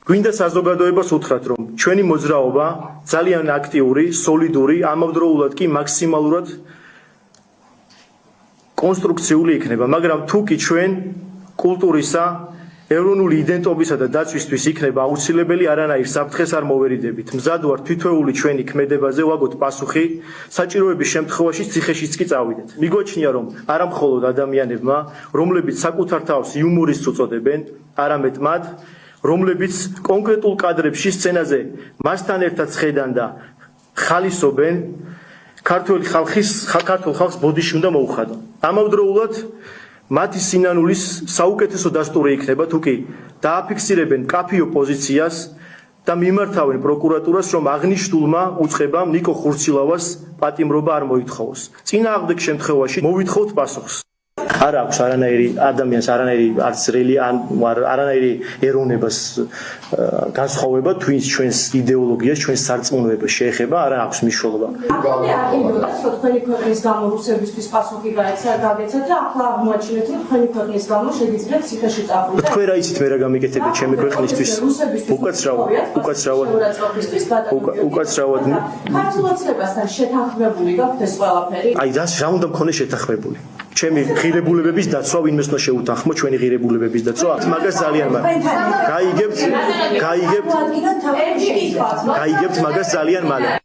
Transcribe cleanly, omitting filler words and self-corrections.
გვინდა საზოგადოებას უთხრათ, რომ ჩვენი მოძრაობა ძალიან აქტიური, სოლიდური, ამავდროულად კი მაქსიმალურად კონსტრუქციული იქნება, მაგრამ თუ კი ჩვენ კულტურისა, ეროვნული იდენტობისა და დაცვისთვის იქნება აუცილებელი, არანაირ საფრთხეს არ მოვერიდებით. მზად ვარ თითოეული ჩვენი ქმედებაზე ვაგოთ პასუხი, საჭიროების შემთხვევაში ციხეშიც კი წავიდეთ. მიგვაჩნია, რომ არა მხოლოდ ადამიანებმა, რომლებიც საკუთარ თავს იუმორისტს უწოდებენ, არამედ მათ, რომლებიც კონკრეტულ კადრებში სცენაზე მასთან ერთად ხედან და ხალისობენ, ქართულ ხალხს ბოდიში უნდა მოუხადონ. ამავდროულად მათი სინანულის საუკეთესო დასტური იქნება, თუ კი დააფიქსირებენ კაფეო პოზიციას და მიმართავენ პროკურატურას, რომ აღნიშნულმა უწყებამ ნიკო ხურცილავას პატიმრობა არ მოითხოვოს. წინააღმდეგ შემთხვევაში მოვითხოვთ პასუხს. არ აქვს არანაირი ადამიანს, არანაირი ეროვნებას განსხვავება, თუ ის ჩვენს იდეოლოგიას, ჩვენს სარწმუნოებას შეეხება, არ აქვს მნიშვნელობა. თქვენი ქვეყნის გამო რუსებისთვის პასუხი გაგეცათ და ახლა აღმოაჩინეთ, რომ თქვენი ქვეყნის გამო შეგიძლიათ ციხეში წახვიდეთ. თქვენ რა იცით მე რა გამიკეთებია ჩემი ქვეყნისთვის? უკაცრავად ქართულოცნებასთან შეთანხმებული გაქვთ ეს ყველაფერი? აი რა უნდა მქონდეს შეთანხმებული? ჩემი ღირებულებების დაცვა, ვინმეს უნდა შეუთანხმო ჩვენი ღირებულებების დაცვა? მაგას ძალიან გაიგებთ მაგას ძალიან მალე.